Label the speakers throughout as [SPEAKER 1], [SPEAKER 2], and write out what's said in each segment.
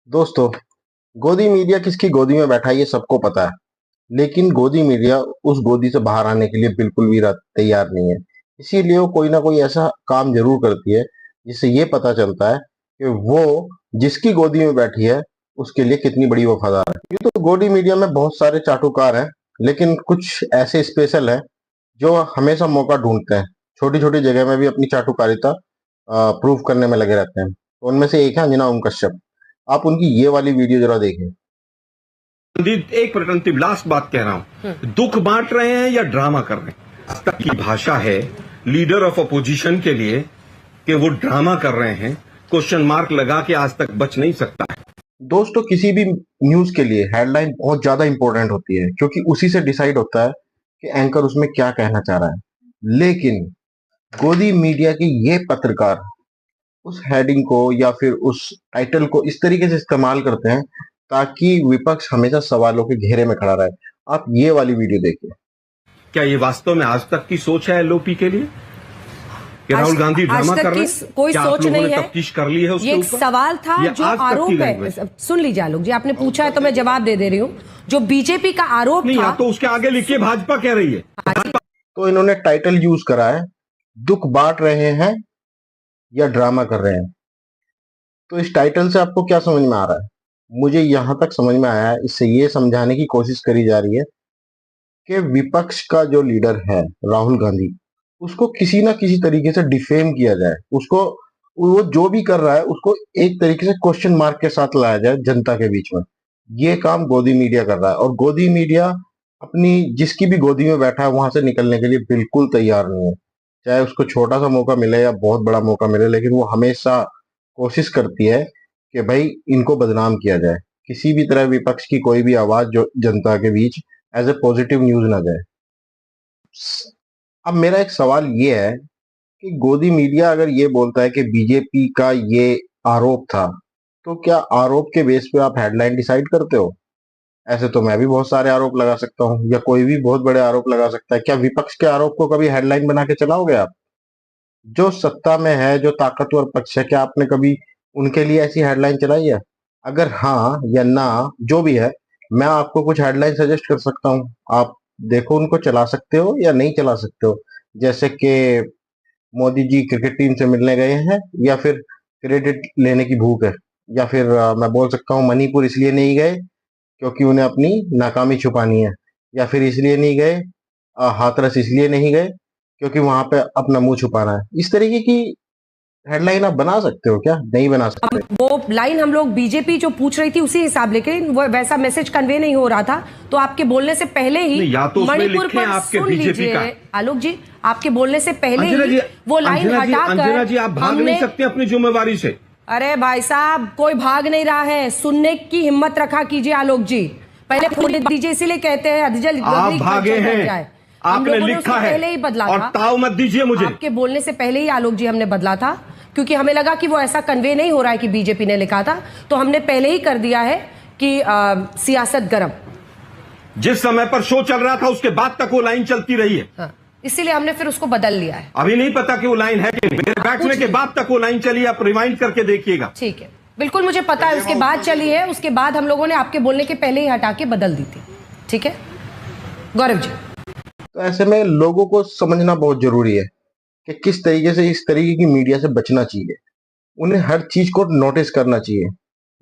[SPEAKER 1] दोस्तों, गोदी मीडिया किसकी गोदी में बैठा है ये सबको पता है। लेकिन गोदी मीडिया उस गोदी से बाहर आने के लिए बिल्कुल भी तैयार नहीं है। इसीलिए वो कोई ना कोई ऐसा काम जरूर करती है जिससे ये पता चलता है कि वो जिसकी गोदी में बैठी है उसके लिए कितनी बड़ी वफादार है। ये तो गोदी मीडिया में बहुत सारे चाटुकार हैं, लेकिन कुछ ऐसे स्पेशल हैं जो हमेशा मौका ढूंढते हैं। छोटी छोटी जगह में भी अपनी चाटुकारिता प्रूव करने में लगे रहते हैं। तो उनमें से एक है अंजना ओम कश्यप। आप उनकी ये वाली वीडियो जरा देखें।
[SPEAKER 2] एक मिनट, अंतिम लास्ट बात कह रहा हूं। दुख बांट रहे हैं या ड्रामा कर रहे हैं? आज तक की भाषा है लीडर ऑफ अपोजिशन के लिए कि वो ड्रामा कर रहे हैं, क्वेश्चन मार्क लगा के आज तक बच नहीं सकता है।
[SPEAKER 1] दोस्तों, किसी भी न्यूज के लिए हेडलाइन बहुत ज्यादा इंपॉर्टेंट होती है, क्योंकि उसी से डिसाइड होता है कि एंकर उसमें क्या कहना चाह रहा है। लेकिन गोदी मीडिया के ये पत्रकार उस हेडिंग को या फिर उस टाइटल को इस तरीके से इस्तेमाल करते हैं ताकि विपक्ष हमेशा सवालों के घेरे में खड़ा रहे। आप ये वाली वीडियो देखिए।
[SPEAKER 2] क्या ये वास्तव में आज तक की सोच है एलओपी के लिए कि राहुल गांधी ड्रामा कर रहे हैं?
[SPEAKER 3] कोई
[SPEAKER 2] क्या
[SPEAKER 3] सोच
[SPEAKER 2] आप लोगों
[SPEAKER 3] नहीं
[SPEAKER 2] ने
[SPEAKER 3] है।
[SPEAKER 2] तफ्तीश कर ली है उसके
[SPEAKER 3] ये एक
[SPEAKER 2] ऊपर?
[SPEAKER 3] सवाल था जो आरोप है। सुन लीजिए आलोक जी, आपने पूछा है तो मैं जवाब दे रही हूँ। जो बीजेपी का आरोप
[SPEAKER 2] नहीं,
[SPEAKER 3] था,
[SPEAKER 2] या तो उसके आगे लिखिए भाजपा कह रही है।
[SPEAKER 1] तो इन्होंने टाइटल यूज करा है, दुख बांट रहे हैं या ड्रामा कर रहे हैं। तो इस टाइटल से आपको क्या समझ में आ रहा है? मुझे यहां तक समझ में आया है, इससे ये समझाने की कोशिश करी जा रही है कि विपक्ष का जो लीडर है राहुल गांधी, उसको किसी ना किसी तरीके से डिफेम किया जाए। उसको वो जो भी कर रहा है उसको एक तरीके से क्वेश्चन मार्क के साथ लाया जाए जनता के बीच में। ये काम गोदी मीडिया कर रहा है, और गोदी मीडिया अपनी जिसकी भी गोदी में बैठा है वहां से निकलने के लिए बिल्कुल तैयार नहीं है। चाहे उसको छोटा सा मौका मिले या बहुत बड़ा मौका मिले, लेकिन वो हमेशा कोशिश करती है कि भाई इनको बदनाम किया जाए। किसी भी तरह विपक्ष की कोई भी आवाज जो जनता के बीच एज ए पॉजिटिव न्यूज ना जाए। अब मेरा एक सवाल ये है कि गोदी मीडिया अगर ये बोलता है कि बीजेपी का ये आरोप था, तो क्या आरोप के बेस पे आप हेडलाइन डिसाइड करते हो? ऐसे तो मैं भी बहुत सारे आरोप लगा सकता हूँ, या कोई भी बहुत बड़े आरोप लगा सकता है। क्या विपक्ष के आरोप को कभी हेडलाइन बना के चलाओगे आप? जो सत्ता में है, जो ताकतवर पक्ष है, क्या आपने कभी उनके लिए ऐसी हेडलाइन चलाई है? अगर हाँ या ना, जो भी है, मैं आपको कुछ हेडलाइन सजेस्ट कर सकता हूँ। आप देखो, उनको चला सकते हो या नहीं चला सकते हो। जैसे कि मोदी जी क्रिकेट टीम से मिलने गए हैं, या फिर क्रेडिट लेने की भूख है, या फिर मैं बोल सकता हूँ मणिपुर इसलिए नहीं गए क्योंकि उन्हें अपनी नाकामी छुपानी है, या फिर इसलिए नहीं गए, हाथरस इसलिए नहीं गए क्योंकि वहां पे अपना मुंह छुपाना है। इस तरीके की हेडलाइन आप बना सकते हो क्या? नहीं बना सकते।
[SPEAKER 3] वो लाइन हम लोग बीजेपी जो पूछ रही थी उसी हिसाब, लेकिन वो वैसा मैसेज कन्वे नहीं हो रहा था। तो आपके बोलने से पहले ही
[SPEAKER 2] या तो
[SPEAKER 3] मणिपुर पर
[SPEAKER 2] आपके
[SPEAKER 3] सुन
[SPEAKER 2] बीजेपी
[SPEAKER 3] लीजिए
[SPEAKER 2] का
[SPEAKER 3] आलोक जी, आपके बोलने से पहले
[SPEAKER 2] अंजना
[SPEAKER 3] ही वो लाइन
[SPEAKER 2] अंजना
[SPEAKER 3] हटाकर
[SPEAKER 2] जी, आप भाग नहीं सकते अपनी जिम्मेवारी से।
[SPEAKER 3] अरे भाई साहब, कोई भाग नहीं रहा है। सुनने की हिम्मत रखा कीजिए आलोक जी। पहले फूल दीजिए, इसीलिए कहते हैं
[SPEAKER 2] आप भागे हैं, आपने लिखा है,
[SPEAKER 3] पहले ही बदला
[SPEAKER 2] और
[SPEAKER 3] था।
[SPEAKER 2] ताव मत दीजिए मुझे।
[SPEAKER 3] आपके बोलने से पहले ही आलोक जी हमने बदला था, क्योंकि हमें लगा कि वो ऐसा कन्वे नहीं हो रहा है कि बीजेपी ने लिखा था, तो हमने पहले ही कर दिया है कि सियासत गरम।
[SPEAKER 2] जिस समय पर शो चल रहा था उसके बाद तक वो लाइन चलती रही है।
[SPEAKER 3] हाँ, इसीलिए हमने फिर उसको बदल लिया है।
[SPEAKER 2] अभी नहीं पता कि वो लाइन है कि नहीं। मेरे बैठने के बाद तक वो लाइन चली, आप रिवाइंड करके देखिएगा।
[SPEAKER 3] ठीक है, बिल्कुल मुझे पता है उसके बाद चली है। उसके बाद हम लोगों ने आपके बोलने के पहले ही हटा के बदल दी थी। ठीक है गौरव जी।
[SPEAKER 1] तो ऐसे में लोगों को समझना बहुत जरूरी है कि किस तरीके से इस तरीके की मीडिया से बचना चाहिए। उन्हें हर चीज को नोटिस करना चाहिए।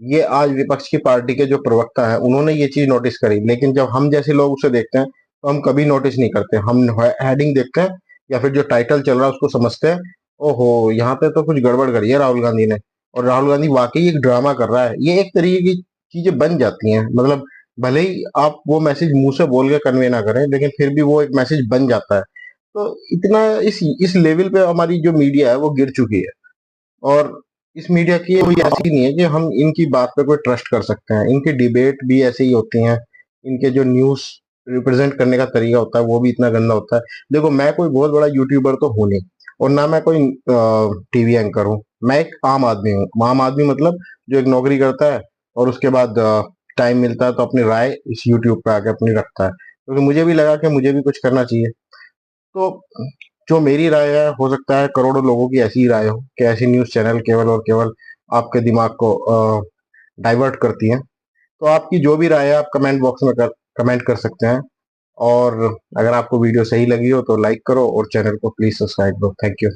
[SPEAKER 1] ये आज विपक्ष की पार्टी के जो प्रवक्ता हैं उन्होंने ये चीज नोटिस करी, लेकिन जब हम जैसे लोग उसे देखते हैं तो हम कभी नोटिस नहीं करते। हम हेडिंग देखते हैं या फिर जो टाइटल चल रहा है उसको समझते हैं, ओहो यहाँ पे तो कुछ गड़बड़ करी है राहुल गांधी ने, और राहुल गांधी वाकई एक ड्रामा कर रहा है। ये एक तरीके की चीजें बन जाती हैं। मतलब भले ही आप वो मैसेज मुंह से बोल के कन्वे ना करें, लेकिन फिर भी वो एक मैसेज बन जाता है। तो इतना इस लेवल पे हमारी जो मीडिया है वो गिर चुकी है। और इस मीडिया की कोई ऐसी नहीं है कि हम इनकी बात पे कोई ट्रस्ट कर सकते हैं। इनकी डिबेट भी ऐसे ही होती हैं। इनके जो न्यूज रिप्रेजेंट करने का तरीका होता है वो भी इतना गंदा होता है। देखो, मैं कोई बहुत बड़ा यूट्यूबर तो हूँ नहीं, और ना मैं कोई टीवी एंकर हूँ। मैं एक आम आदमी हूँ। आम आदमी मतलब जो एक नौकरी करता है और उसके बाद टाइम मिलता है तो अपनी राय इस यूट्यूब पे आके अपनी रखता है, क्योंकि मुझे भी लगा कि मुझे भी कुछ करना चाहिए। तो जो मेरी राय है, हो सकता है करोड़ों लोगों की ऐसी ही राय हो कि ऐसी न्यूज चैनल केवल और केवल आपके दिमाग को डाइवर्ट करती हैं। तो आपकी जो भी राय है आप कमेंट बॉक्स में कमेंट कर सकते हैं। और अगर आपको वीडियो सही लगी हो तो लाइक करो और चैनल को प्लीज सब्सक्राइब करो। Thank you.